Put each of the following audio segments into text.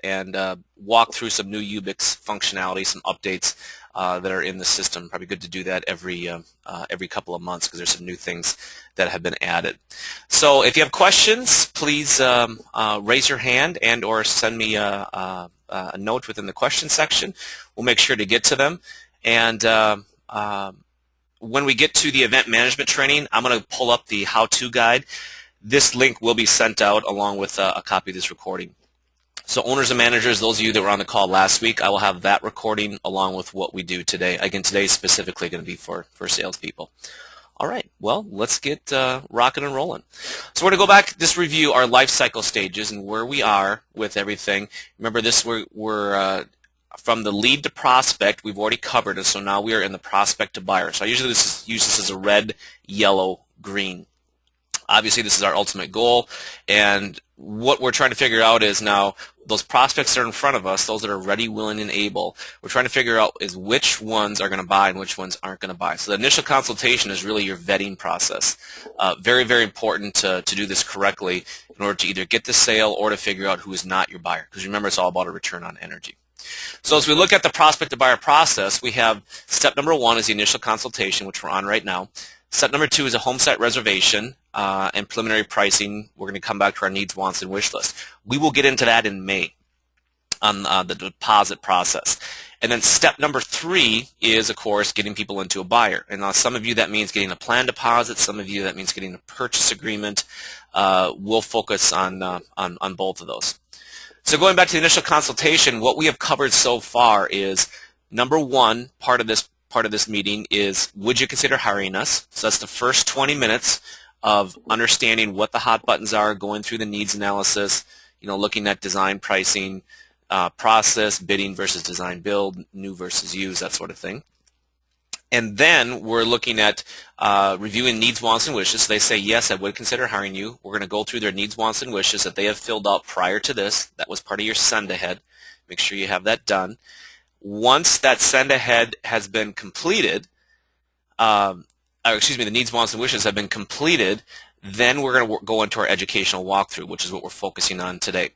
and walk through some new Ubix functionality, some updates that are in the system. Probably good to do that every couple of months because there's some new things that have been added. So if you have questions, please raise your hand and or send me a note within the question section. We'll make sure to get to them. And when we get to the event management training, I'm going to pull up the how-to guide. This link will be sent out along with a copy of this recording. So owners and managers, those of you that were on the call last week, I will have that recording along with what we do today. Again, today is specifically going to be for salespeople. All right, well, let's get rocking and rolling. So we're going to go back, just review our life cycle stages and where we are with everything. Remember this, we're from the lead to prospect, we've already covered it, so now we are in the prospect to buyer. So I usually use this as a red, yellow, green. Obviously, this is our ultimate goal, and what we're trying to figure out is now those prospects that are in front of us, those that are ready, willing, and able, we're trying to figure out is which ones are going to buy and which ones aren't going to buy. So the initial consultation is really your vetting process. Very, very important to do this correctly in order to either get the sale or to figure out who is not your buyer, because remember, it's all about a return on energy. So as we look at the prospect to buyer process, we have step number 1 is the initial consultation, which we're on right now. Step number 2 is a home site reservation and preliminary pricing. We're going to come back to our needs, wants, and wish list. We will get into that in May on the deposit process. And then step number 3 is, of course, getting people into a buyer. And some of you that means getting a plan deposit. Some of you that means getting a purchase agreement. We'll focus on both of those. So going back to the initial consultation, what we have covered so far is number 1 part of this meeting is, would you consider hiring us? So that's the first 20 minutes of understanding what the hot buttons are, going through the needs analysis, looking at design, pricing, process, bidding versus design build, new versus use, that sort of thing. And then we're looking at reviewing needs, wants, and wishes. So they say, yes, I would consider hiring you. We're going to go through their needs, wants, and wishes that they have filled out prior to this. That was part of your send ahead. Make sure you have that done. Once that send ahead has been completed, the needs, wants, and wishes have been completed, then we're going to go into our educational walkthrough, which is what we're focusing on today.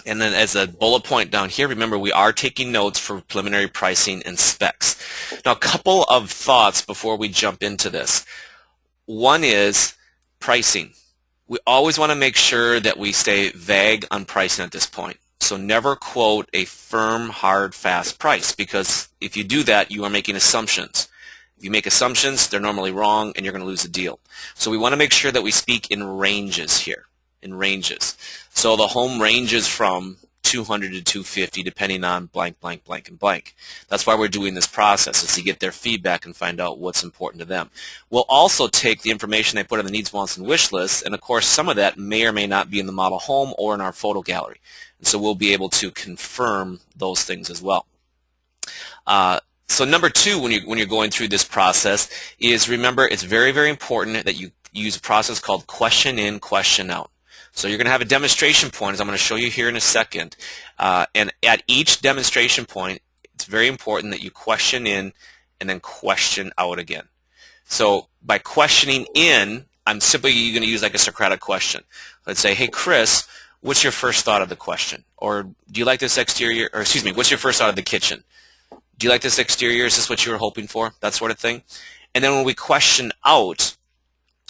And then as a bullet point down here, remember we are taking notes for preliminary pricing and specs. Now a couple of thoughts before we jump into this. One is pricing. We always want to make sure that we stay vague on pricing at this point. So never quote a firm, hard, fast price, because if you do that, you are making assumptions. If you make assumptions, they're normally wrong and you're going to lose the deal. So we want to make sure that we speak in ranges here, in ranges. So the home ranges from 200 to 250 depending on blank, blank, blank, and blank. That's why we're doing this process, is to get their feedback and find out what's important to them. We'll also take the information they put on the needs, wants, and wish list, and of course some of that may or may not be in the model home or in our photo gallery. And so we'll be able to confirm those things as well. So number 2, when you're going through this process, is remember it's very, very important that you use a process called question in, question out. So you're going to have a demonstration point, as I'm going to show you here in a second. And at each demonstration point, it's very important that you question in and then question out again. So by questioning in, I'm simply going to use like a Socratic question. Let's say, hey, Chris, what's your first thought of the question? Or do you like this exterior? Or excuse me, what's your first thought of the kitchen? Do you like this exterior? Is this what you were hoping for? That sort of thing. And then when we question out,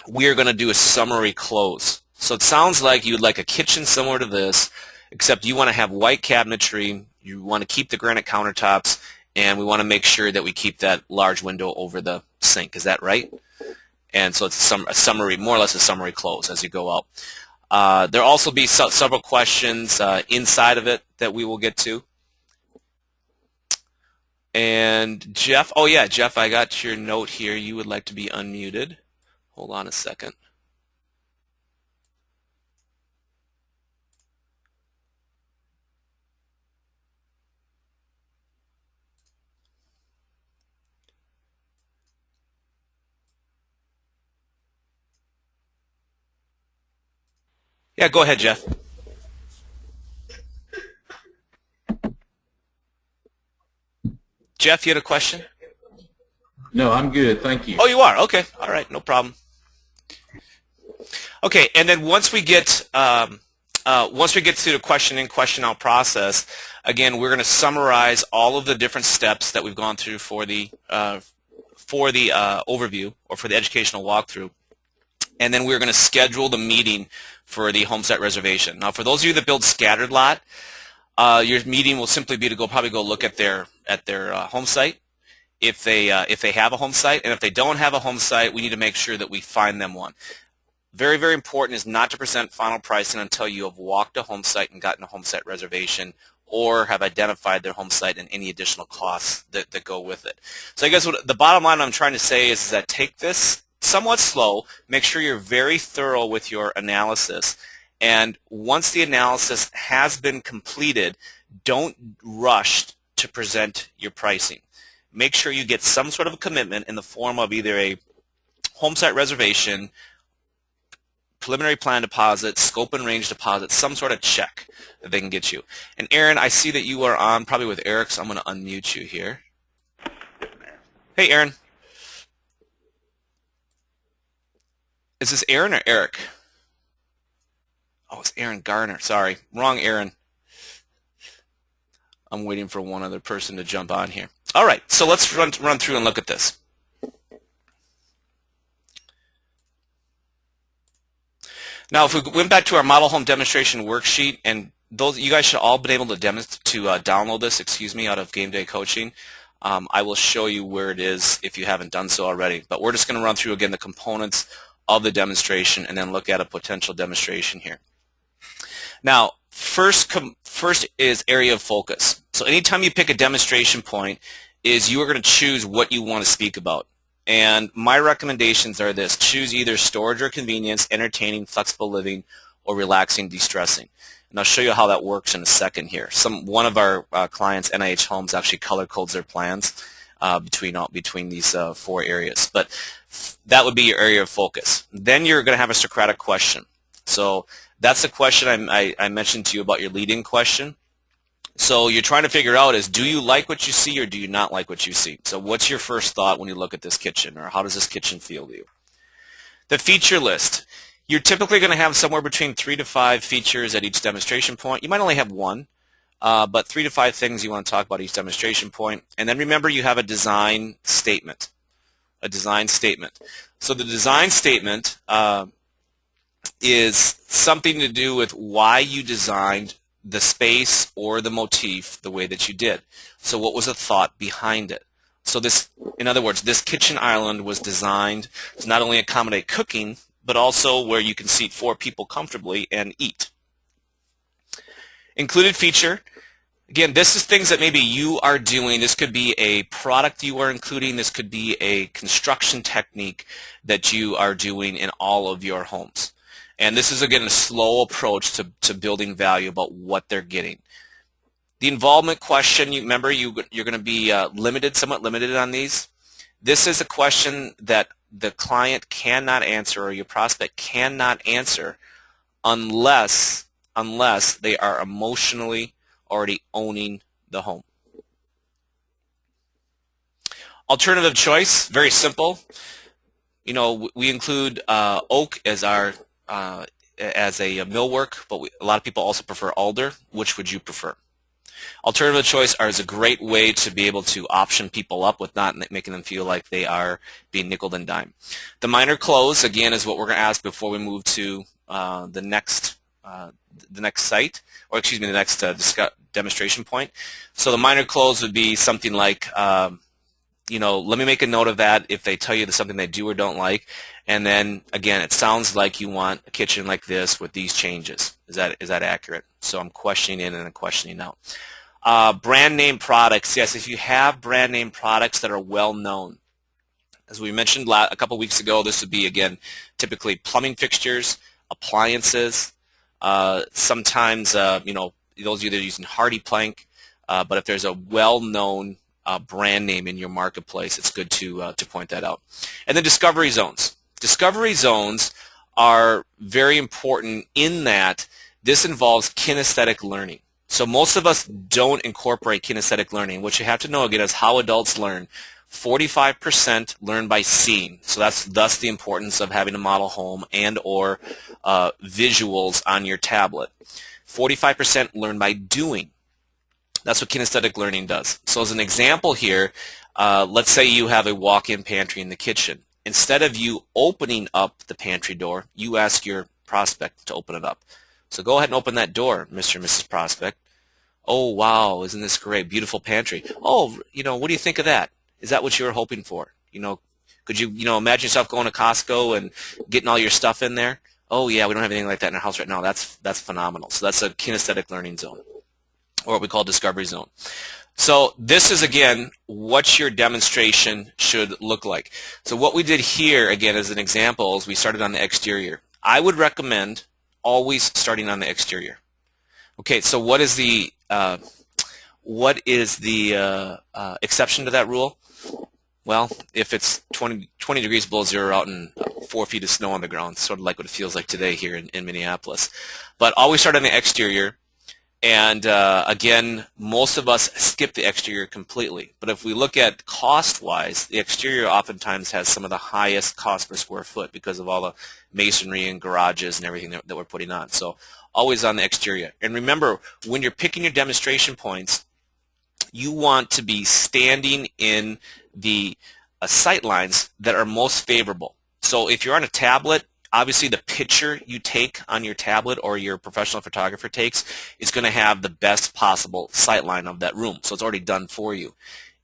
we are going to do a summary close. So it sounds like you'd like a kitchen similar to this, except you want to have white cabinetry, you want to keep the granite countertops, and we want to make sure that we keep that large window over the sink. Is that right? And so it's a summary, more or less a summary close as you go out. There'll also be several questions inside of it that we will get to. And Jeff, oh yeah, Jeff, I got your note here. You would like to be unmuted. Hold on a second. Yeah, go ahead, Jeff. Jeff, you had a question? No, I'm good. Thank you. Oh, you are? Okay. All right. No problem. Okay. And then once we get once we get to the question in, question out process, again, we're going to summarize all of the different steps that we've gone through for the overview or for the educational walkthrough. And then we're going to schedule the meeting for the home site reservation. Now, for those of you that build scattered lot, your meeting will simply be to probably go look at their home site if they have a home site, and if they don't have a home site, we need to make sure that we find them one. Very, very important is not to present final pricing until you have walked a home site and gotten a home site reservation, or have identified their home site and any additional costs that go with it. So I guess what the bottom line I'm trying to say is that take this somewhat slow, make sure you're very thorough with your analysis, and once the analysis has been completed, don't rush to present your pricing. Make sure you get some sort of a commitment in the form of either a home site reservation, preliminary plan deposit, scope and range deposit, some sort of check that they can get you. And Aaron, I see that you are on probably with Eric, so I'm going to unmute you here. Hey, Aaron. Is this Aaron or Eric? Oh, it's Aaron Garner. Sorry, wrong Aaron. I'm waiting for one other person to jump on here. All right, so let's run through and look at this. Now, if we went back to our model home demonstration worksheet, and those you guys should all been able to download this, out of Game Day Coaching. I will show you where it is if you haven't done so already. But we're just going to run through again the components of the demonstration and then look at a potential demonstration here. Now, first is area of focus. So anytime you pick a demonstration point, you are going to choose what you want to speak about. And my recommendations are this: choose either storage or convenience, entertaining, flexible living, or relaxing, de-stressing. And I'll show you how that works in a second here. One of our clients, NIH Homes, actually color codes their plans between these 4 areas. But that would be your area of focus. Then you're going to have a Socratic question. So that's the question I mentioned to you about your lead-in question. So you're trying to figure out do you like what you see or do you not like what you see? So what's your first thought when you look at this kitchen, or how does this kitchen feel to you? The feature list. You're typically going to have somewhere between 3 to 5 features at each demonstration point. You might only have 1, but 3 to 5 things you want to talk about each demonstration point. And then remember, you have a design statement. A design statement. So the design statement is something to do with why you designed the space or the motif the way that you did. So what was the thought behind it? So in other words, this kitchen island was designed to not only accommodate cooking, but also where you can seat 4 people comfortably and eat. Included feature. Again, this is things that maybe you are doing. This could be a product you are including. This could be a construction technique that you are doing in all of your homes. And this is, again, a slow approach to building value about what they're getting. The involvement question, remember, you're going to be somewhat limited on these. This is a question that the client cannot answer, or your prospect cannot answer, unless they are emotionally already owning the home. Alternative choice, very simple. We include oak as a millwork, but a lot of people also prefer alder. Which would you prefer? Alternative choice is a great way to be able to option people up with not making them feel like they are being nickel and dime. The minor close, again, is what we're going to ask before we move to the next site, or excuse me, the next demonstration point. So the minor close would be something like, let me make a note of that if they tell you there's something they do or don't like. And then, again, it sounds like you want a kitchen like this with these changes. Is that accurate? So I'm questioning in and I'm questioning out. Brand name products. Yes, if you have brand name products that are well known. As we mentioned a couple weeks ago, this would be, again, typically plumbing fixtures, appliances. Sometimes, those of you that are using Hardy Plank. But if there's a well-known brand name in your marketplace, it's good to point that out. And then discovery zones. Discovery zones are very important in that this involves kinesthetic learning. So most of us don't incorporate kinesthetic learning. What you have to know, again, is how adults learn. 45% learn by seeing. So that's thus the importance of having a model home and or visuals on your tablet. 45% learn by doing. That's what kinesthetic learning does. So as an example here, let's say you have a walk-in pantry in the kitchen. Instead of you opening up the pantry door, you ask your prospect to open it up. So go ahead and open that door, Mr. and Mrs. Prospect. Oh, wow, isn't this great? Beautiful pantry. Oh, what do you think of that? Is that what you were hoping for? Could you, imagine yourself going to Costco and getting all your stuff in there? Oh, yeah, we don't have anything like that in our house right now. That's phenomenal. So that's a kinesthetic learning zone, or what we call discovery zone. So this is, again, what your demonstration should look like. So what we did here, again, as an example, is we started on the exterior. I would recommend always starting on the exterior. Okay, so what is the exception to that rule? Well, if it's 20 degrees below zero out and 4 feet of snow on the ground, sort of like what it feels like today here in Minneapolis. But always start on the exterior. And again, most of us skip the exterior completely. But if we look at cost-wise, the exterior oftentimes has some of the highest cost per square foot because of all the masonry and garages and everything that we're putting on. So always on the exterior. And remember, when you're picking your demonstration points, you want to be standing in the sight lines that are most favorable. So if you're on a tablet, obviously the picture you take on your tablet or your professional photographer takes is going to have the best possible sight line of that room. So it's already done for you.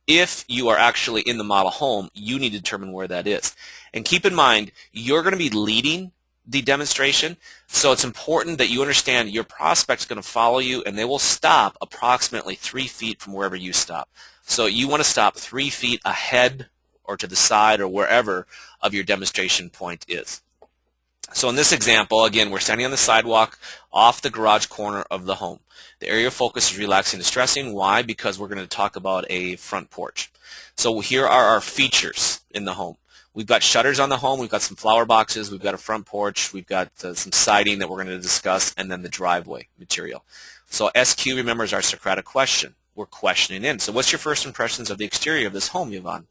If you are actually in the model home, you need to determine where that is. And keep in mind, you're going to be leading the demonstration, so it's important that you understand your prospect's going to follow you and they will stop approximately 3 feet from wherever you stop. So you want to stop 3 feet ahead or to the side or wherever of your demonstration point is. So in this example, again, we're standing on the sidewalk off the garage corner of the home. The area of focus is relaxing and distressing. Why? Because we're going to talk about a front porch. So here are our features in the home. We've got shutters on the home, we've got some flower boxes, we've got a front porch, we've got some siding that we're going to discuss, and then the driveway material. So SQ, remember, is our Socratic question. We're questioning in. So what's your first impressions of the exterior of this home, Yvonne?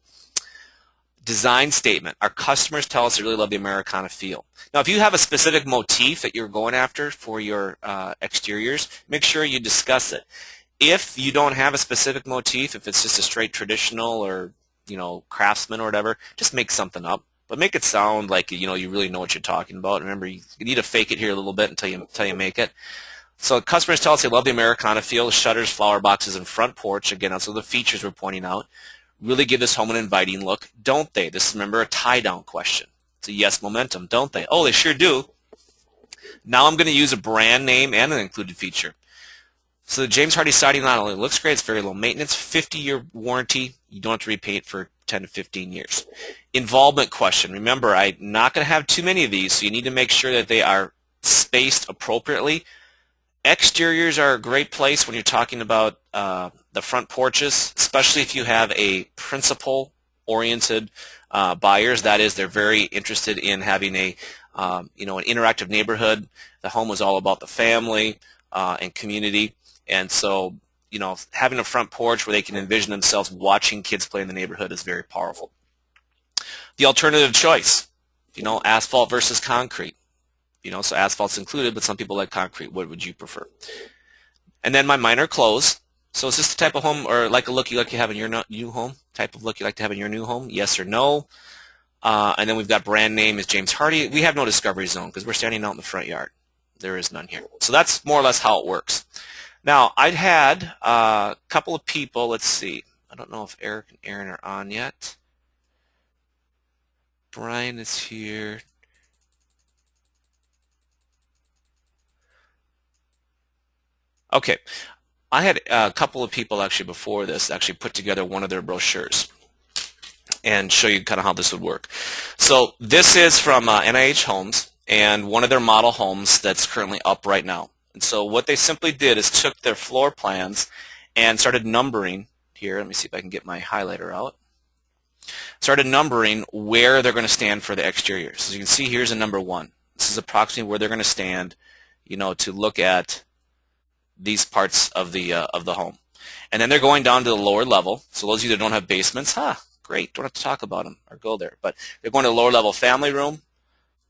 Design statement. Our customers tell us they really love the Americana feel. Now, if you have a specific motif that you're going after for your exteriors, make sure you discuss it. If you don't have a specific motif, if it's just a straight traditional or craftsman or whatever, just make something up, but make it sound like you really know what you're talking about. Remember, you need to fake it here a little bit until you make it. So customers tell us they love the Americana feel, shutters, flower boxes, and front porch. Again, that's all the features we're pointing out. Really give this home an inviting look, don't they? This is, remember, a tie-down question. It's a yes momentum, don't they? Oh, they sure do. Now I'm going to use a brand name and an included feature. So the James Hardie siding not only looks great, it's very low maintenance, 50-year warranty. You don't have to repaint for 10 to 15 years. Involvement question. Remember, I'm not going to have too many of these, so you need to make sure that they are spaced appropriately. Exteriors are a great place when you're talking about the front porches, especially if you have a principal-oriented buyers. That is, they're very interested in having an interactive neighborhood. The home is all about the family and community. And so, having a front porch where they can envision themselves watching kids play in the neighborhood is very powerful. The alternative choice, asphalt versus concrete. So asphalt's included, but some people like concrete. What would you prefer? And then my minor close. So is this the type of home or like a look you like to have in your new home? Type of look you like to have in your new home? Yes or no? And then we've got brand name is James Hardie. We have no discovery zone because we're standing out in the front yard. There is none here. So that's more or less how it works. Now, I'd had a couple of people, let's see. I don't know if Eric and Aaron are on yet. Brian is here. Okay. I had a couple of people actually before this actually put together one of their brochures and show you kind of how this would work. So this is from NIH Homes and one of their model homes that's currently up right now. And so what they simply did is took their floor plans and started numbering here. Let me see if I can get my highlighter out. Started numbering where they're going to stand for the exterior. So you can see here's a number 1. This is approximately where they're going to stand, to look at these parts of the home. And then they're going down to the lower level. So those of you that don't have basements, Great, don't have to talk about them or go there. But they're going to the lower level family room,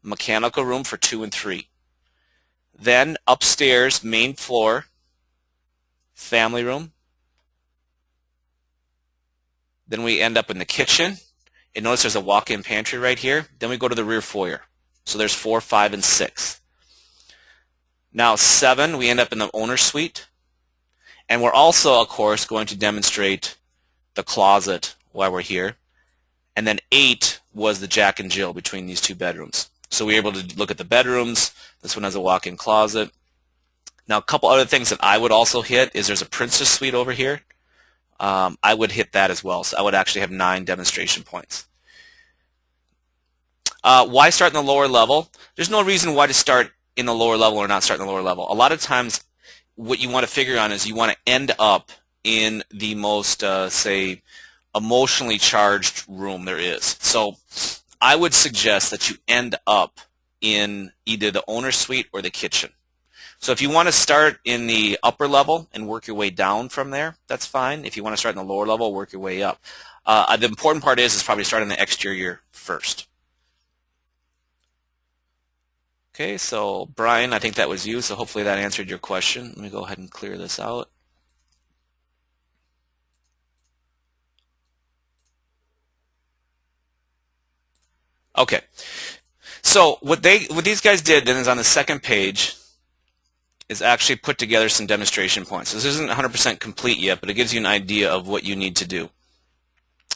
mechanical room for 2 and 3. Then upstairs, main floor, family room. Then we end up in the kitchen. And notice there's a walk-in pantry right here. Then we go to the rear foyer. So there's 4, 5, and 6. Now 7, we end up in the owner's suite. And we're also, of course, going to demonstrate the closet while we're here. And then 8 was the Jack and Jill between these 2 bedrooms. So we were able to look at the bedrooms. This one has a walk-in closet. Now a couple other things that I would also hit is there's a princess suite over here. I would hit that as well. So I would actually have 9 demonstration points. Why start in the lower level? There's no reason why to start in the lower level or not start in the lower level. A lot of times what you want to figure on is you want to end up in the most, say, emotionally charged room there is. So I would suggest that you end up in either the owner's suite or the kitchen. So if you want to start in the upper level and work your way down from there, that's fine. If you want to start in the lower level, work your way up. The important part is probably start in the exterior first. Okay, so Brian, I think that was you, so hopefully that answered your question. Let me go ahead and clear this out. Okay, so what these guys did then is on the second page is actually put together some demonstration points. This isn't 100% complete yet, but it gives you an idea of what you need to do.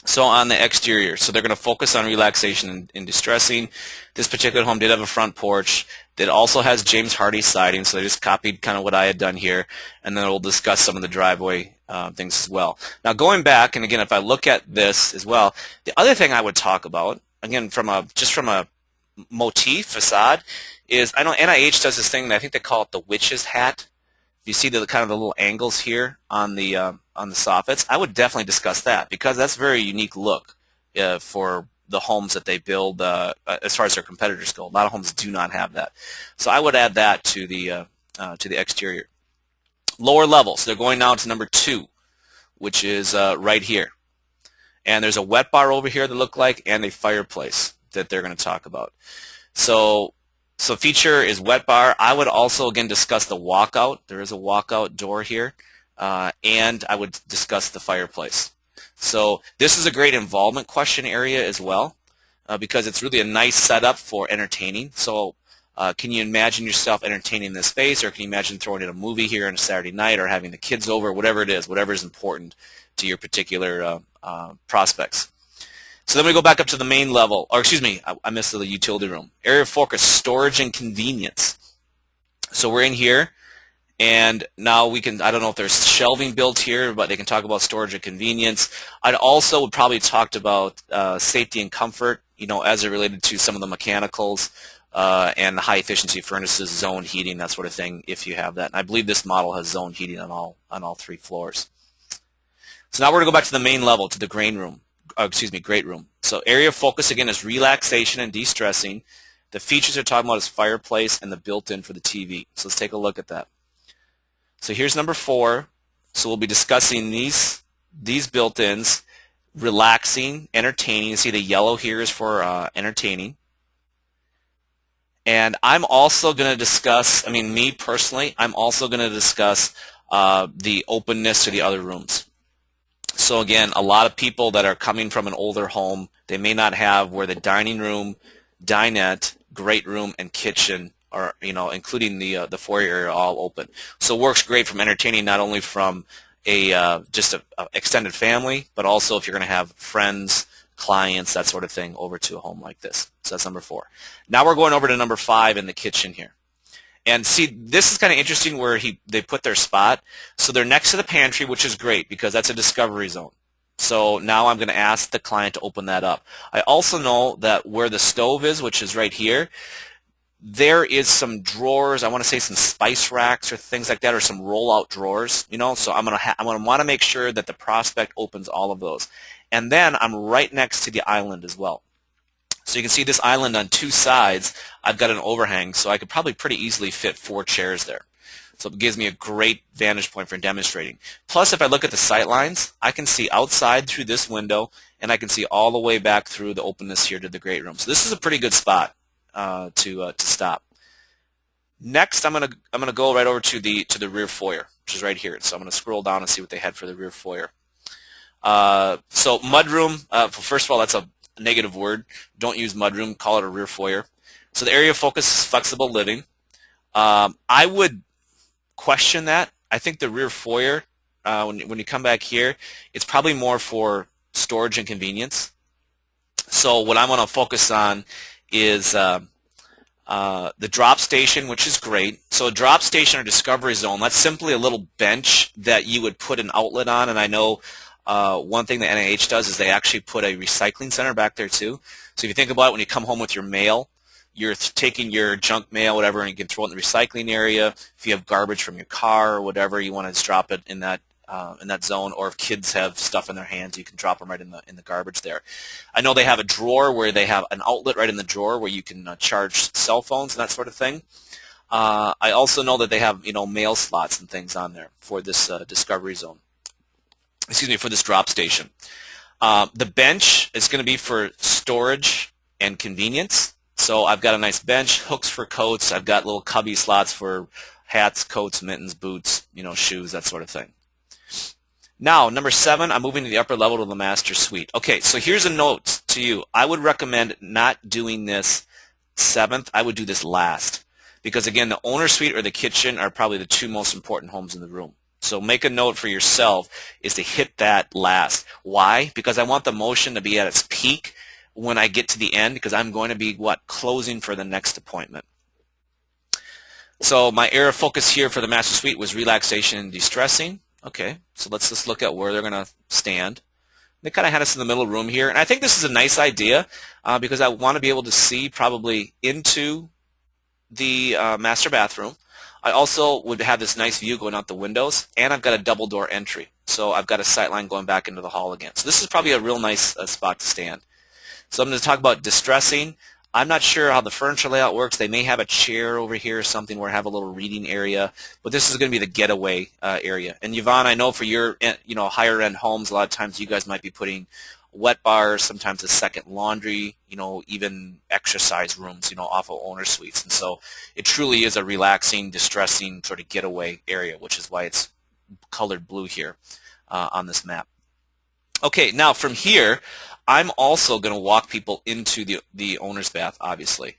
So on the exterior, so they're going to focus on relaxation and distressing. This particular home did have a front porch. It also has James Hardy siding, so they just copied kind of what I had done here, and then we'll discuss some of the driveway things as well. Now going back, and again, if I look at this as well, the other thing I would talk about, again, just from a motif facade, is I know NIH does this thing that I think they call it the witch's hat. You see the kind of the little angles here on the soffits. I would definitely discuss that because that's a very unique look for the homes that they build as far as their competitors go. A lot of homes do not have that, so I would add that to the exterior. Lower level, so they're going now to number 2, which is right here, and there's a wet bar over here that look like and a fireplace that they're going to talk about. So feature is wet bar. I would also, again, discuss the walkout. There is a walkout door here. And I would discuss the fireplace. So this is a great involvement question area as well because it's really a nice setup for entertaining. So can you imagine yourself entertaining this space, or can you imagine throwing in a movie here on a Saturday night, or having the kids over, whatever it is, whatever is important to your particular prospects. So then we go back up to the main level, or excuse me, I missed the utility room. Area of focus, storage and convenience. So we're in here, and now we can, I don't know if there's shelving built here, but they can talk about storage and convenience. I'd also would probably talked about safety and comfort, you know, as it related to some of the mechanicals and high efficiency furnaces, zone heating, that sort of thing, if you have that. And I believe this model has zone heating on all 3 floors. So now we're going to go back to the main level, to the great room. So area of focus, again, is relaxation and de-stressing. The features they're talking about is fireplace and the built-in for the TV. So let's take a look at that. So here's number 4. So we'll be discussing these built-ins, relaxing, entertaining. You see the yellow here is for entertaining. And I'm also going to discuss, I mean, me personally, I'm also going to discuss the openness to the other rooms. So again, a lot of people that are coming from an older home, they may not have where the dining room, dinette, great room, and kitchen are, you know, including the foyer area, all open. So it works great from entertaining, not only from just a extended family, but also if you're going to have friends, clients, that sort of thing, over to a home like this. So that's number 4. Now we're going over to number 5 in the kitchen here. And see, this is kind of interesting where they put their spot. So they're next to the pantry, which is great because that's a discovery zone. So now I'm going to ask the client to open that up. I also know that where the stove is, which is right here, there is some drawers, I want to say some spice racks or things like that, or some roll-out drawers, you know. So I'm going to want to make sure that the prospect opens all of those. And then I'm right next to the island as well. So you can see this island on 2 sides. I've got an overhang, so I could probably pretty easily fit 4 chairs there. So it gives me a great vantage point for demonstrating. Plus, if I look at the sight lines, I can see outside through this window, and I can see all the way back through the openness here to the great room. So this is a pretty good spot to stop. Next, I'm gonna go right over to the rear foyer, which is right here. So I'm gonna scroll down and see what they had for the rear foyer. So mudroom. First of all, that's a negative word. Don't use mudroom. Call it a rear foyer. So the area of focus is flexible living. I would question that. I think the rear foyer, when you come back here, it's probably more for storage and convenience. So what I'm going to focus on is the drop station, which is great. So a drop station or discovery zone, that's simply a little bench that you would put an outlet on. And I know one thing the NIH does is they actually put a recycling center back there too. So if you think about it, when you come home with your mail, you're taking your junk mail, whatever, and you can throw it in the recycling area. If you have garbage from your car or whatever, you want to just drop it in that zone. Or if kids have stuff in their hands, you can drop them right in the garbage there. I know they have a drawer where they have an outlet right in the drawer where you can charge cell phones and that sort of thing. I also know that they have mail slots and things on there for this discovery zone. Excuse me, for this drop station. The bench is going to be for storage and convenience. So I've got a nice bench, hooks for coats. I've got little cubby slots for hats, coats, mittens, boots, shoes, that sort of thing. Now, number 7, I'm moving to the upper level to the master suite. Okay, so here's a note to you. I would recommend not doing this 7th. I would do this last. Because again, the owner suite or the kitchen are probably the 2 most important homes in the room. So make a note for yourself is to hit that last. Why? Because I want the motion to be at its peak when I get to the end, because I'm going to be closing for the next appointment. So my area of focus here for the master suite was relaxation and de-stressing. Okay, so let's just look at where they're going to stand. They kind of had us in the middle room here, and I think this is a nice idea because I want to be able to see probably into the master bathroom. I also would have this nice view going out the windows, and I've got a double door entry. So I've got a sight line going back into the hall again. So this is probably a real nice spot to stand. So I'm going to talk about distressing. I'm not sure how the furniture layout works. They may have a chair over here or something where I have a little reading area, but this is going to be the getaway area. And Yvonne, I know for your higher end homes, a lot of times you guys might be putting wet bars, sometimes a second laundry, even exercise rooms, off of owner suites. And so it truly is a relaxing, distressing sort of getaway area, which is why it's colored blue here on this map. Okay, now from here, I'm also going to walk people into the owner's bath, obviously.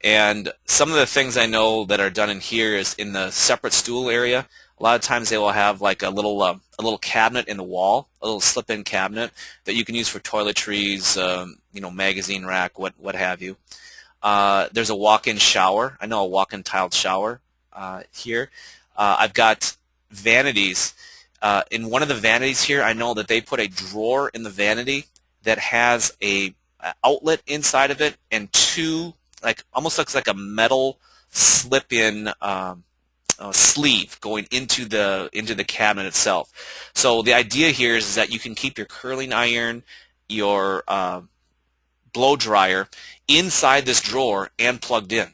And some of the things I know that are done in here is in the separate stool area. A lot of times they will have like a little cabinet in the wall, a little slip-in cabinet that you can use for toiletries, magazine rack, what have you. There's a walk-in shower. I know a walk-in tiled shower here. I've got vanities. In one of the vanities here, I know that they put a drawer in the vanity that has a outlet inside of it and 2, almost looks like a metal slip-in sleeve going into the cabinet itself. So the idea here is that you can keep your curling iron, your blow dryer inside this drawer and plugged in.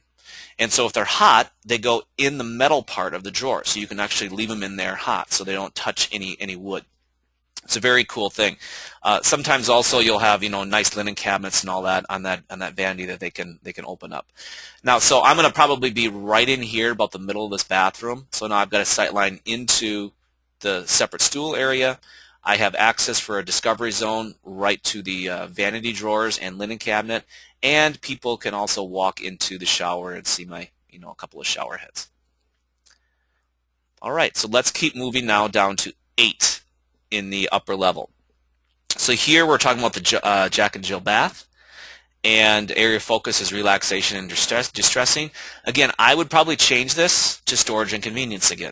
And so if they're hot, they go in the metal part of the drawer. So you can actually leave them in there hot so they don't touch any wood. It's a very cool thing. Sometimes also you'll have nice linen cabinets and all that on that vanity that they can open up. Now, so I'm going to probably be right in here about the middle of this bathroom. So now I've got a sight line into the separate stool area. I have access for a discovery zone right to the vanity drawers and linen cabinet, and people can also walk into the shower and see my a couple of shower heads. All right, so let's keep moving now down to 8. In the upper level. So here we're talking about the Jack and Jill bath, and area of focus is relaxation and distressing. Again, I would probably change this to storage and convenience again.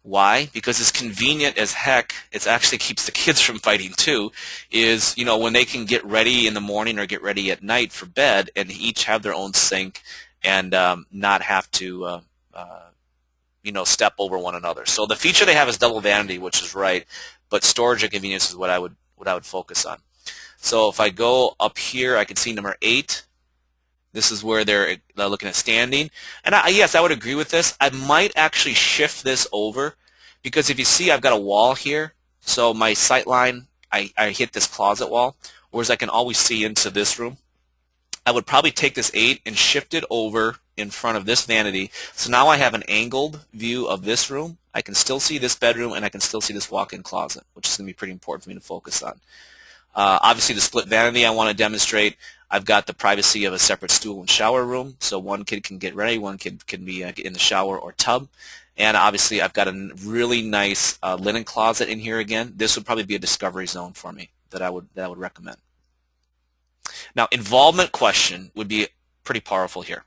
Why? Because it's convenient as heck. It actually keeps the kids from fighting too, is when they can get ready in the morning or get ready at night for bed and each have their own sink and not have to step over one another. So the feature they have is double vanity, which is right, but storage and convenience is what I would focus on. So if I go up here, I can see number 8. This is where they're looking at standing. And yes, I would agree with this. I might actually shift this over because if you see, I've got a wall here. So my sight line, I hit this closet wall, whereas I can always see into this room. I would probably take this 8 and shift it over in front of this vanity. So now I have an angled view of this room. I can still see this bedroom, and I can still see this walk-in closet, which is going to be pretty important for me to focus on. Obviously, the split vanity I want to demonstrate. I've got the privacy of a separate stool and shower room, so one kid can get ready, one kid can be in the shower or tub. And obviously, I've got a really nice linen closet in here again. This would probably be a discovery zone for me that I would recommend. Now, involvement question would be pretty powerful here.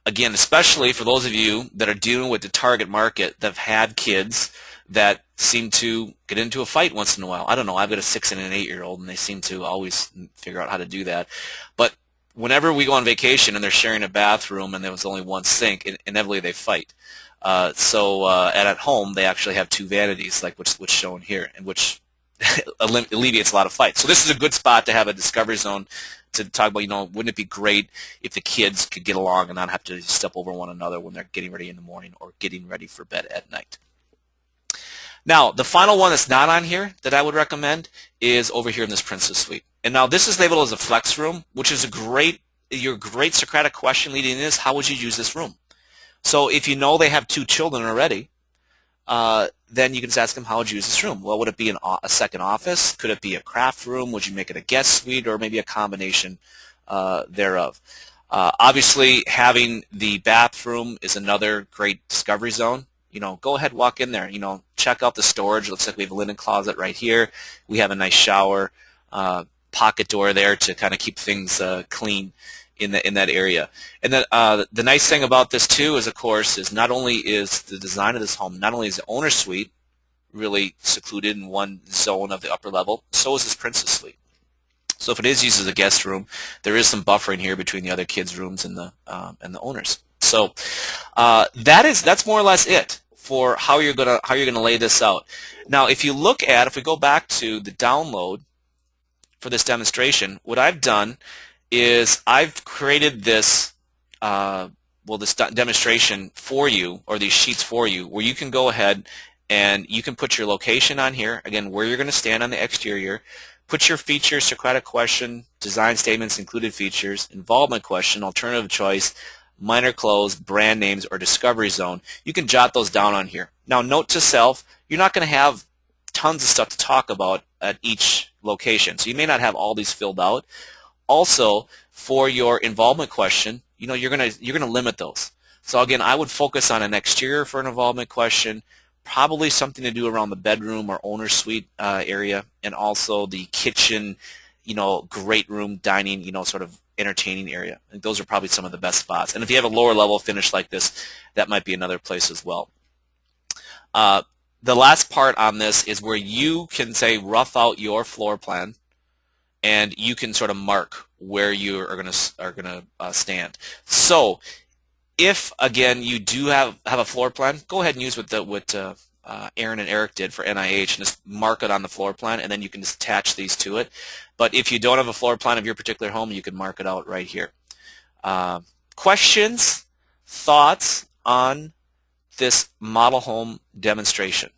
Again, especially for those of you that are dealing with the target market that have had kids that seem to get into a fight once in a while. I don't know, I've got a 6 and an 8-year-old, and they seem to always figure out how to do that. But whenever we go on vacation and they're sharing a bathroom and there was only one sink, inevitably they fight. At home, they actually have 2 vanities, like what's shown here, and which alleviates a lot of fights. So this is a good spot to have a discovery zone to talk about, wouldn't it be great if the kids could get along and not have to step over one another when they're getting ready in the morning or getting ready for bed at night. Now, the final one that's not on here that I would recommend is over here in this Princess Suite. And now this is labeled as a flex room, which is your great Socratic question leading in is, how would you use this room? So if you know they have 2 children already, then you can just ask them, how would you use this room? Well, would it be a second office? Could it be a craft room? Would you make it a guest suite, or maybe a combination thereof? Obviously, having the bathroom is another great discovery zone. Go ahead, walk in there. Check out the storage. It looks like we have a linen closet right here. We have a nice shower, pocket door there to kind of keep things clean in that area. And then the nice thing about this too is, of course, is not only is the design of this home, not only is the owner suite really secluded in one zone of the upper level, so is this Princess Suite. So if it is used as a guest room, there is some buffering here between the other kids' rooms and the owners. So that's more or less it for how you're gonna lay this out. Now, if we go back to the download for this demonstration, what I've done is I've created this this demonstration for you, or these sheets for you, where you can go ahead and you can put your location on here, again, where you're going to stand on the exterior, put your features, Socratic question, design statements, included features, involvement question, alternative choice, minor close, brand names, or discovery zone. You can jot those down on here. Now, note to self, you're not going to have tons of stuff to talk about at each location, so you may not have all these filled out. Also, for your involvement question, you're gonna limit those. So again, I would focus on an exterior for an involvement question, probably something to do around the bedroom or owner suite area, and also the kitchen, great room, dining, sort of entertaining area. I think those are probably some of the best spots. And if you have a lower level finish like this, that might be another place as well. The last part on this is where you can say rough out your floor plan, and you can sort of mark where you are going to stand. So, if again you do have a floor plan, go ahead and use what Aaron and Eric did for NIH, and just mark it on the floor plan, and then you can just attach these to it. But if you don't have a floor plan of your particular home, you can mark it out right here. Questions, thoughts on this model home demonstration?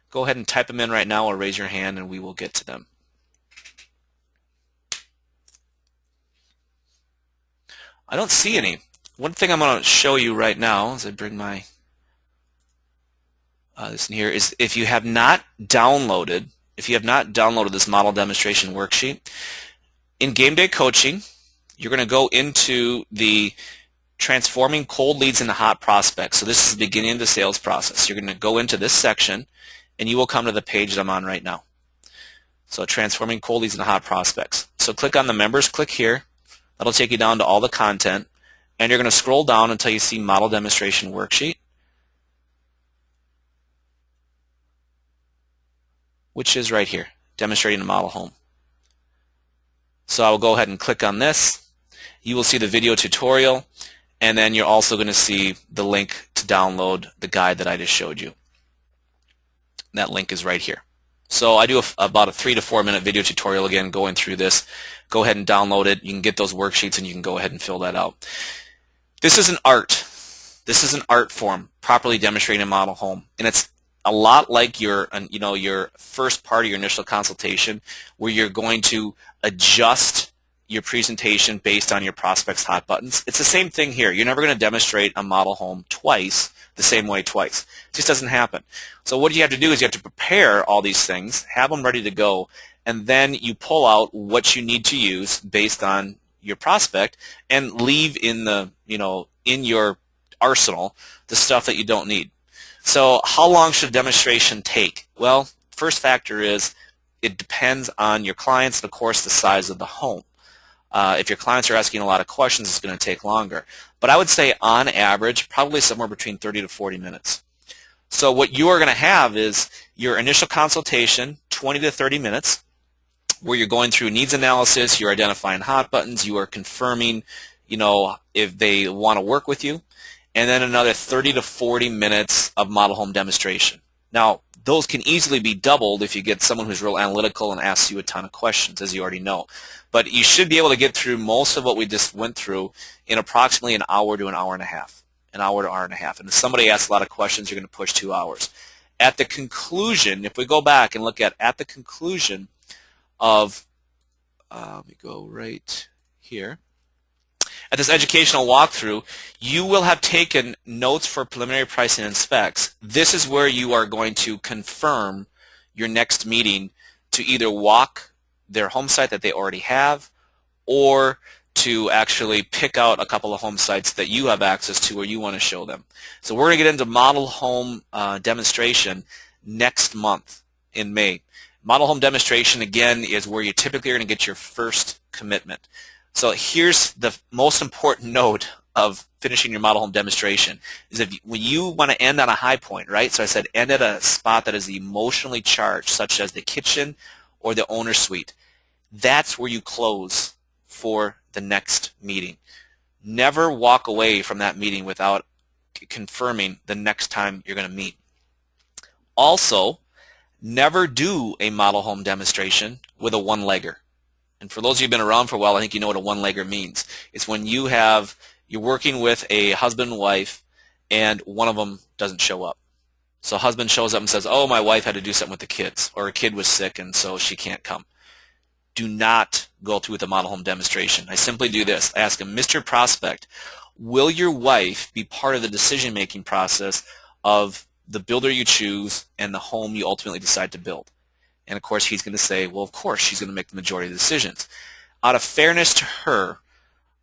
Go ahead and type them in right now, or raise your hand, and we will get to them. I don't see any. One thing I'm going to show you right now as I bring my this in here is if you have not downloaded this model demonstration worksheet, in Game Day Coaching, you're going to go into the transforming cold leads into hot prospects. So this is the beginning of the sales process. You're going to go into this section, and you will come to the page that I'm on right now. So transforming cold leads into hot prospects. So click on the members, click here. That'll take you down to all the content, and you're going to scroll down until you see Model Demonstration Worksheet, which is right here, demonstrating a model home. So I will go ahead and click on this. You will see the video tutorial, and then you're also going to see the link to download the guide that I just showed you. That link is right here. So I do about a 3 to 4 minute video tutorial again going through this. Go ahead and download it. You can get those worksheets and you can go ahead and fill that out. This is an art. This is an art form, properly demonstrating a model home. And it's a lot like your first part of your initial consultation, where you're going to adjust your presentation based on your prospect's hot buttons. It's the same thing here. You're never going to demonstrate a model home twice, the same way twice. It just doesn't happen. So what you have to do is you have to prepare all these things, have them ready to go, and then you pull out what you need to use based on your prospect and leave in the, in your arsenal the stuff that you don't need. So how long should a demonstration take? Well, first factor is it depends on your clients and, of course, the size of the home. If your clients are asking a lot of questions, it's going to take longer. But I would say on average, probably somewhere between 30 to 40 minutes. So what you are going to have is your initial consultation, 20 to 30 minutes, where you're going through needs analysis, you're identifying hot buttons, you are confirming, if they want to work with you, and then another 30 to 40 minutes of model home demonstration. Now, those can easily be doubled if you get someone who's real analytical and asks you a ton of questions, as you already know. But you should be able to get through most of what we just went through in approximately an hour to an hour and a half. An hour to hour and a half. And if somebody asks a lot of questions, you're going to push 2 hours. At the conclusion, if we go back and look at the conclusion of, let me go right here. At this educational walkthrough, you will have taken notes for preliminary pricing and specs. This is where you are going to confirm your next meeting to either walk their home site that they already have, or to actually pick out a couple of home sites that you have access to or you want to show them. So we're going to get into model home demonstration next month in May. Model home demonstration, again, is where you typically are going to get your first commitment. So here's the most important note of finishing your model home demonstration, is when you want to end on a high point, right? So I said end at a spot that is emotionally charged, such as the kitchen or the owner suite. That's where you close for the next meeting. Never walk away from that meeting without confirming the next time you're going to meet. Also, never do a model home demonstration with a one-legger. And for those of you who've been around for a while, I think you know what a one-legger means. It's when you're working with a husband and wife and one of them doesn't show up. So husband shows up and says, oh, my wife had to do something with the kids, or a kid was sick and so she can't come. Do not go through with a model home demonstration. I simply do this. I ask him, Mr. Prospect, will your wife be part of the decision-making process of the builder you choose and the home you ultimately decide to build? And of course, he's going to say, well, of course, she's going to make the majority of the decisions. Out of fairness to her,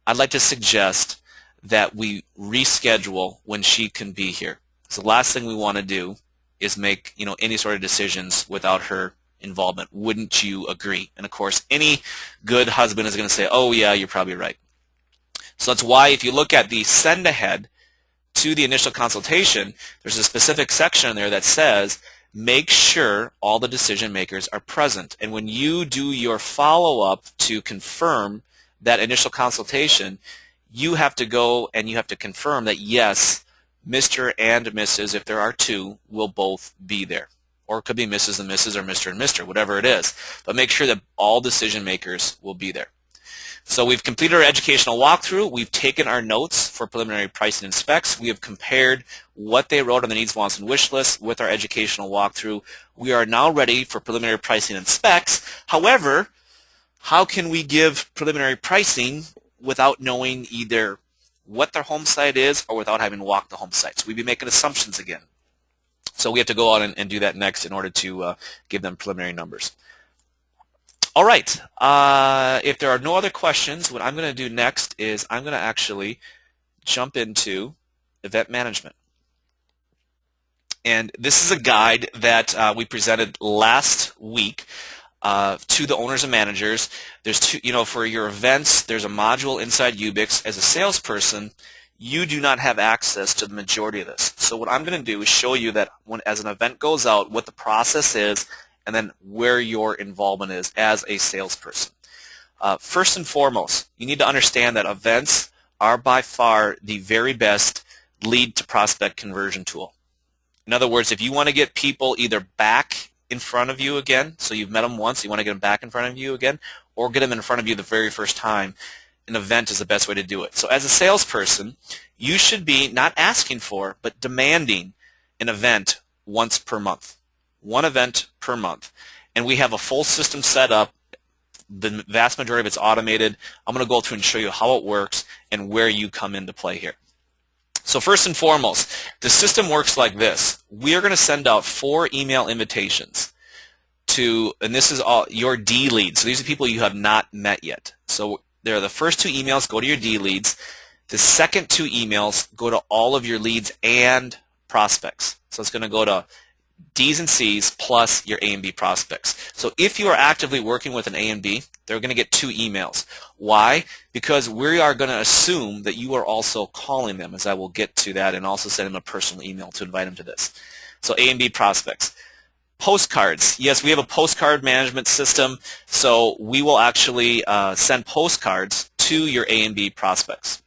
I'd like to suggest that we reschedule when she can be here. So the last thing we want to do is make any sort of decisions without her involvement. Wouldn't you agree? And of course, any good husband is going to say, oh yeah, you're probably right. So that's why if you look at the send ahead to the initial consultation, there's a specific section in there that says make sure all the decision makers are present. And when you do your follow-up to confirm that initial consultation, you have to go and you have to confirm that yes, Mr. and Mrs., if there are two, will both be there. Or it could be Mrs. and Mrs. or Mr. and Mr., whatever it is. But make sure that all decision makers will be there. So we've completed our educational walkthrough. We've taken our notes for preliminary pricing and specs. We have compared what they wrote on the needs, wants, and wish list with our educational walkthrough. We are now ready for preliminary pricing and specs. However, how can we give preliminary pricing without knowing either what their home site is or without having walked the home site? So we'd be making assumptions again. So we have to go out and do that next in order to give them preliminary numbers. All right. If there are no other questions, what I'm going to do next is I'm going to actually jump into event management. And this is a guide that we presented last week to the owners and managers. There's two, for your events, there's a module inside Ubix. As a salesperson, you do not have access to the majority of this. So what I'm going to do is show you that as an event goes out, what the process is, and then where your involvement is as a salesperson. First and foremost, you need to understand that events are by far the very best lead to prospect conversion tool. In other words, if you want to get people either back in front of you again. So you've met them once, you want to get them back in front of you again, or get them in front of you the very first time. An event is the best way to do it. So as a salesperson, you should be not asking for, but demanding an event once per month. One event per month. And we have a full system set up. The vast majority of it's automated. I'm going to go through and show you how it works and where you come into play here. So first and foremost, the system works like this. We are going to send out 4 email invitations to, and this is all your D leads. So these are people you have not met yet. So there are the first 2 emails go to your D leads. The second 2 emails go to all of your leads and prospects. So it's going to go to D's and C's plus your A and B prospects. So if you are actively working with an A and B, they're going to get 2 emails. Why? Because we are going to assume that you are also calling them, as I will get to that, and also send them a personal email to invite them to this. So A and B prospects. Postcards. Yes, we have a postcard management system, so we will actually send postcards to your A and B prospects.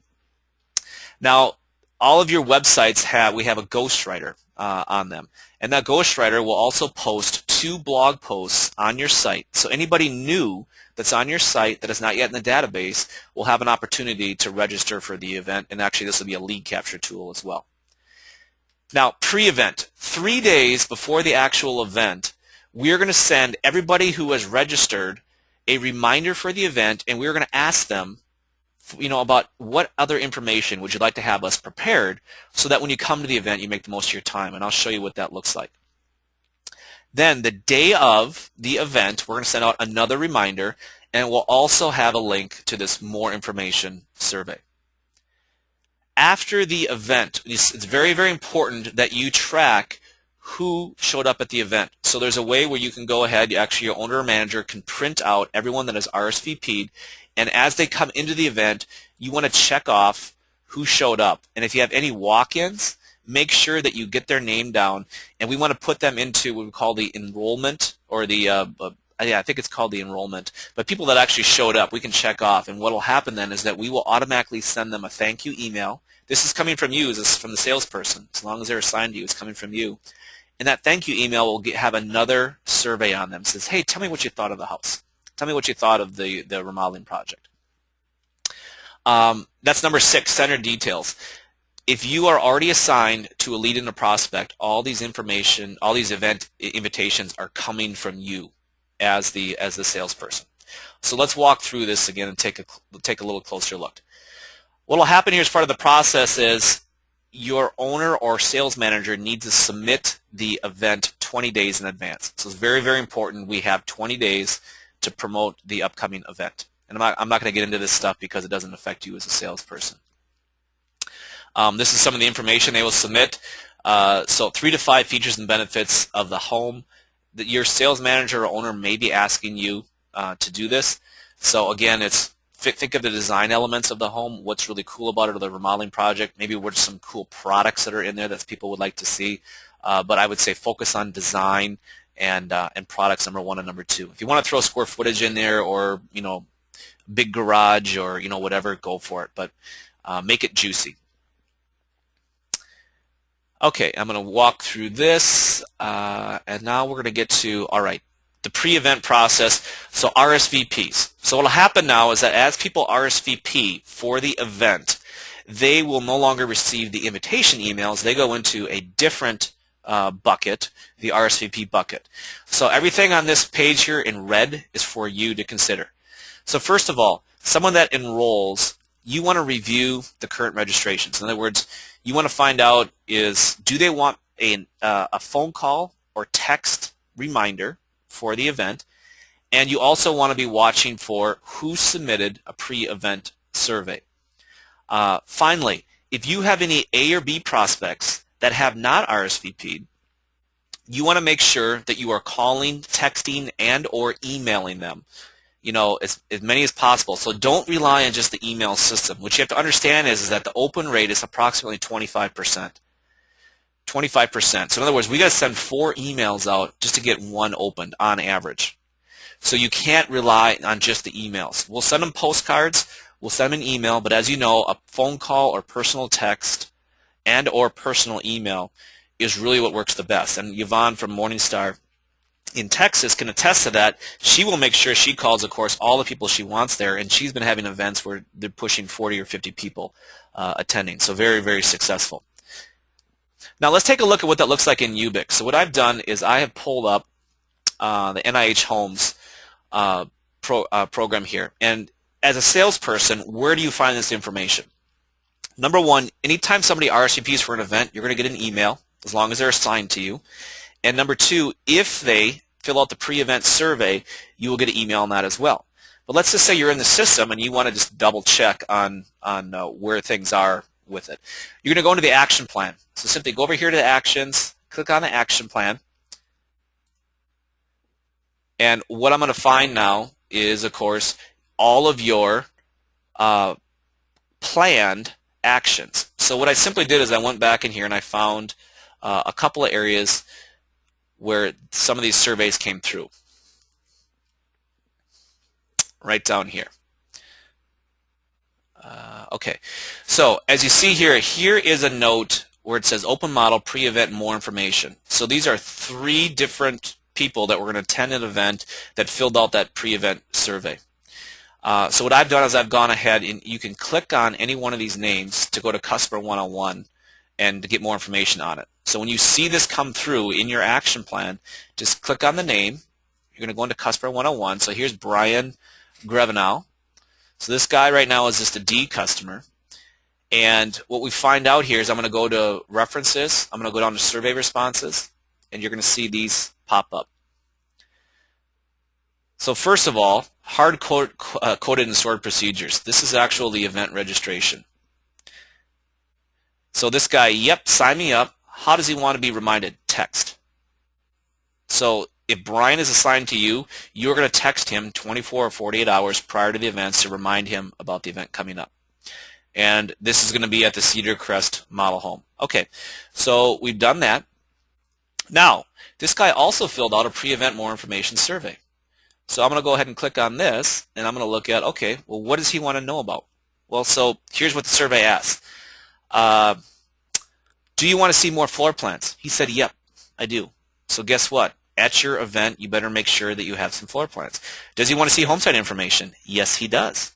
Now, all of your websites we have a ghostwriter on them. And that ghostwriter will also post 2 blog posts on your site. So anybody new that's on your site that is not yet in the database will have an opportunity to register for the event. And actually, this will be a lead capture tool as well. Now, pre-event. 3 days before the actual event, we are going to send everybody who has registered a reminder for the event, and we're going to ask them about what other information would you like to have us prepared so that when you come to the event, you make the most of your time. And I'll show you what that looks like. Then the day of the event, we're going to send out another reminder, and we'll also have a link to this more information survey. After the event, it's very, very important that you track who showed up at the event. So there's a way where you can go ahead, actually your owner or manager can print out everyone that is RSVP'd, and as they come into the event, you want to check off who showed up. And if you have any walk-ins, make sure that you get their name down, and we want to put them into what we call the enrollment, or the I think it's called the enrollment. But people that actually showed up, we can check off. And what will happen then is that we will automatically send them a thank you email. This is coming from you, this is from the salesperson. As long as they're assigned to you, it's coming from you. And that thank you email will have another survey on them. It says, hey, tell me what you thought of the house. Tell me what you thought of the remodeling project. That's number 6, center details. If you are already assigned to a lead and a prospect, all these event invitations are coming from you as the salesperson. So let's walk through this again and take a little closer look. What will happen here as part of the process is your owner or sales manager needs to submit the event 20 days in advance. So it's very, very important we have 20 days to promote the upcoming event. And I'm not going to get into this stuff because it doesn't affect you as a salesperson. This is some of the information they will submit. So 3 to 5 features and benefits of the home. That your sales manager or owner may be asking you to do this. So again, think of the design elements of the home, what's really cool about it, or the remodeling project. Maybe what's some cool products that are in there that people would like to see. But I would say focus on design and products, number 1 and number 2. If you want to throw square footage in there, or big garage, or whatever, go for it. But make it juicy. Okay, I'm going to walk through this, and now we're going to get to, all right, the pre-event process, so RSVPs. So what will happen now is that as people RSVP for the event, they will no longer receive the invitation emails. They go into a different bucket, the RSVP bucket. So everything on this page here in red is for you to consider. So first of all, someone that enrolls, you want to review the current registrations. In other words, you want to find out do they want a phone call or text reminder for the event, and you also want to be watching for who submitted a pre-event survey. Finally, if you have any A or B prospects that have not RSVP'd, you want to make sure that you are calling, texting, and or emailing them, as many as possible. So don't rely on just the email system. What you have to understand is that the open rate is approximately 25%. 25%. So in other words, we got to send 4 emails out just to get 1 opened on average. So you can't rely on just the emails. We'll send them postcards, we'll send them an email, but as you know, a phone call or personal text and or personal email is really what works the best. And Yvonne from Morningstar in Texas can attest to that. She will make sure she calls, of course, all the people she wants there, and she's been having events where they're pushing 40 or 50 people attending. So very, very successful. Now let's take a look at what that looks like in Ubix. So what I've done is I have pulled up the NIH Homes program here. And as a salesperson, where do you find this information? Number one, anytime somebody RSVPs for an event, you're going to get an email as long as they're assigned to you. And number two, if they fill out the pre-event survey, you will get an email on that as well. But let's just say you're in the system and you want to just double check on where things are with it. You're going to go into the action plan. So simply go over here to the actions, click on the action plan. And what I'm going to find now is, of course, all of your planned actions. So what I simply did is I went back in here and I found a couple of areas where some of these surveys came through. Right down here. Okay, so as you see here, here is a note where it says open model, pre-event, more information. So these are 3 different people that were going to attend an event that filled out that pre-event survey. So what I've done is I've gone ahead and you can click on any one of these names to go to Customer 101 and to get more information on it. So when you see this come through in your action plan, just click on the name. You're going to go into Customer 101. So here's Brian Grevenow. So this guy right now is just a D customer. And what we find out here is I'm going to go to References. I'm going to go down to Survey Responses. And you're going to see these pop up. So first of all, hard-coded and stored procedures. This is actually event registration. So this guy, yep, sign me up. How does he want to be reminded? Text. So if Brian is assigned to you, you're going to text him 24 or 48 hours prior to the events to remind him about the event coming up. And this is going to be at the Cedar Crest Model Home. Okay, so we've done that. Now, this guy also filled out a pre-event more information survey. So I'm going to go ahead and click on this, and I'm going to look at, okay, well, what does he want to know about? Well, so here's what the survey asks. Do you want to see more floor plans? He said, yep, I do. So guess what? At your event, you better make sure that you have some floor plans. Does he want to see home site information? Yes, he does.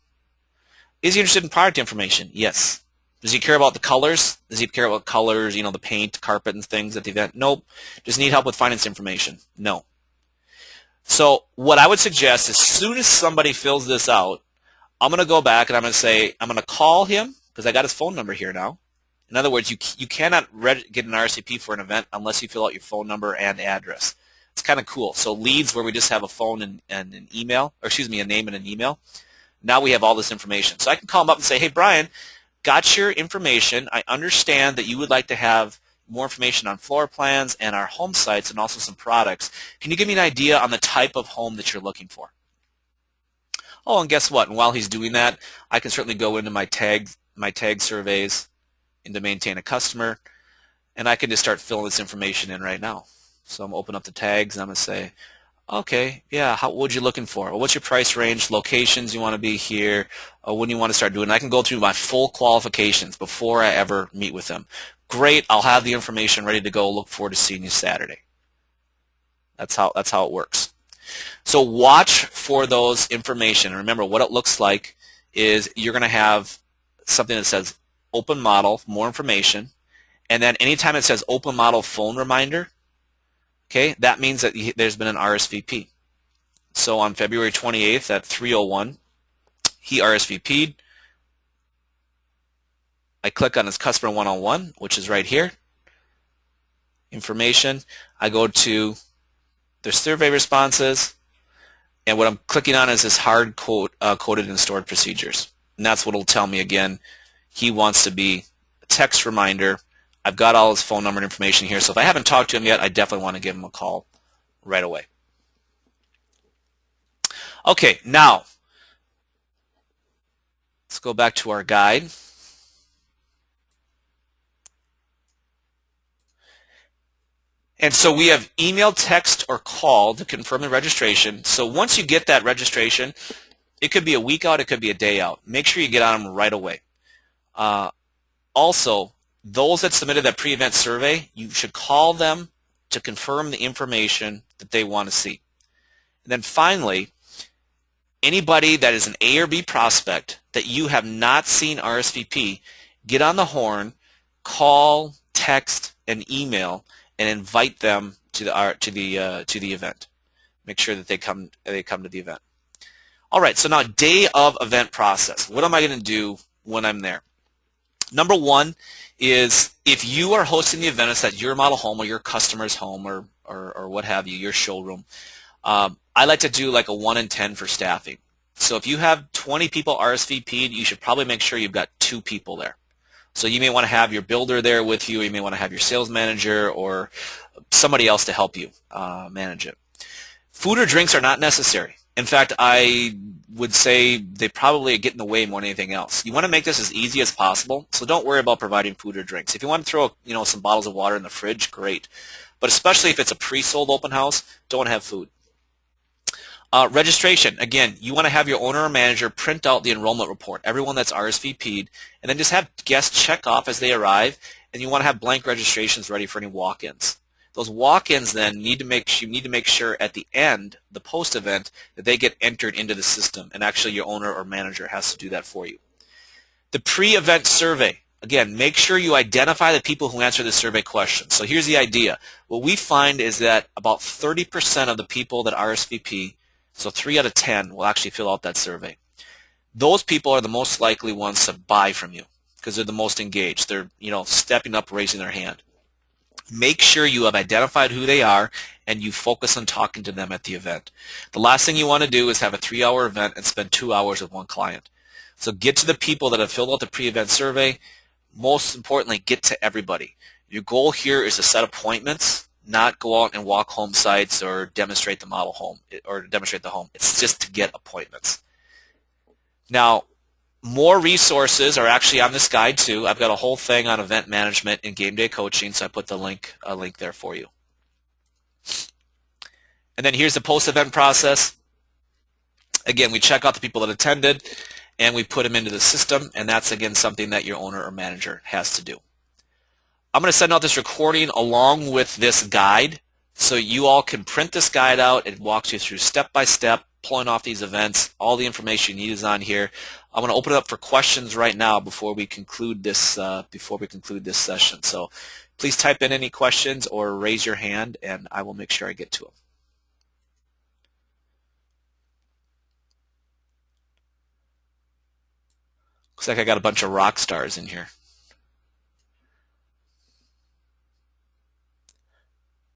Is he interested in product information? Yes. Does he care about the colors? Does he care about colors, the paint, carpet, and things at the event? Nope. Does he need help with finance information? No. So what I would suggest, as soon as somebody fills this out, I'm going to go back and I'm going to say, I'm going to call him because I got his phone number here now. In other words, you cannot get an RSVP for an event unless you fill out your phone number and address. It's kind of cool. So leads where we just have a phone and an email, or excuse me, a name and an email. Now we have all this information. So I can call him up and say, hey, Brian, got your information. I understand that you would like to have more information on floor plans and our home sites and also some products. Can you give me an idea on the type of home that you're looking for? Oh, and guess what? And while he's doing that, I can certainly go into my tag surveys into maintain a customer, and I can just start filling this information in right now. So I'm going to open up the tags, and I'm going to say, okay, yeah, what are you looking for? Well, what's your price range, locations you want to be here, when you want to start doing it. I can go through my full qualifications before I ever meet with them. Great, I'll have the information ready to go. Look forward to seeing you Saturday. That's how it works. So watch for those information. And remember, what it looks like is you're going to have something that says open model, more information, and then anytime it says open model phone reminder, okay, that means that there's been an RSVP. So on February 28th at 3:01, he RSVP'd. I click on his customer 101, which is right here. Information. I go to their survey responses, and what I'm clicking on is this hard coded and stored procedures. And that's what will tell me again. He wants to be a text reminder. I've got all his phone number and information here, so if I haven't talked to him yet, I definitely want to give him a call right away. Okay, now let's go back to our guide. And so we have email, text, or call to confirm the registration. So once you get that registration, it could be a week out, it could be a day out. Make sure you get on them right away. Also, those that submitted that pre-event survey, you should call them to confirm the information that they want to see. And then finally, anybody that is an A or B prospect that you have not seen RSVP, get on the horn, call, text, and email, and invite them to the event. Make sure that they come to the event. All right, so now day of event process. What am I going to do when I'm there? Number one is if you are hosting the event, it's at your model home or your customer's home or what have you, your showroom. I like to do like a 1 in 10 for staffing. So if you have 20 people RSVP'd, you should probably make sure you've got 2 people there. So you may want to have your builder there with you. You may want to have your sales manager or somebody else to help you manage it. Food or drinks are not necessary. In fact, I would say they probably get in the way more than anything else. You want to make this as easy as possible, so don't worry about providing food or drinks. If you want to throw some bottles of water in the fridge, great. But especially if it's a pre-sold open house, don't have food. Registration, again, you want to have your owner or manager print out the enrollment report, everyone that's RSVP'd, and then just have guests check off as they arrive, and you want to have blank registrations ready for any walk-ins. Those walk-ins then you need to make sure at the end, the post-event, that they get entered into the system, and actually your owner or manager has to do that for you. The pre-event survey, again, make sure you identify the people who answer the survey questions. So here's the idea. What we find is that about 30% of the people that RSVP, so 3 out of 10, will actually fill out that survey. Those people are the most likely ones to buy from you because they're the most engaged. They're stepping up, raising their hand. Make sure you have identified who they are and you focus on talking to them at the event. The last thing you want to do is have a 3-hour event and spend 2 hours with one client. So get to the people that have filled out the pre-event survey. Most importantly, get to everybody. Your goal here is to set appointments, not go out and walk home sites or demonstrate the model home or demonstrate the home. It's just to get appointments. Now, more resources are actually on this guide too. I've got a whole thing on event management and game day coaching, so I put a link there for you. And then here's the post-event process. Again, we check out the people that attended and we put them into the system, and that's again something that your owner or manager has to do. I'm going to send out this recording along with this guide so you all can print this guide out. It walks you through step by step, pulling off these events. All the information you need is on here. I'm going to open it up for questions right now before we conclude this session. So please type in any questions or raise your hand, and I will make sure I get to them. Looks like I got a bunch of rock stars in here.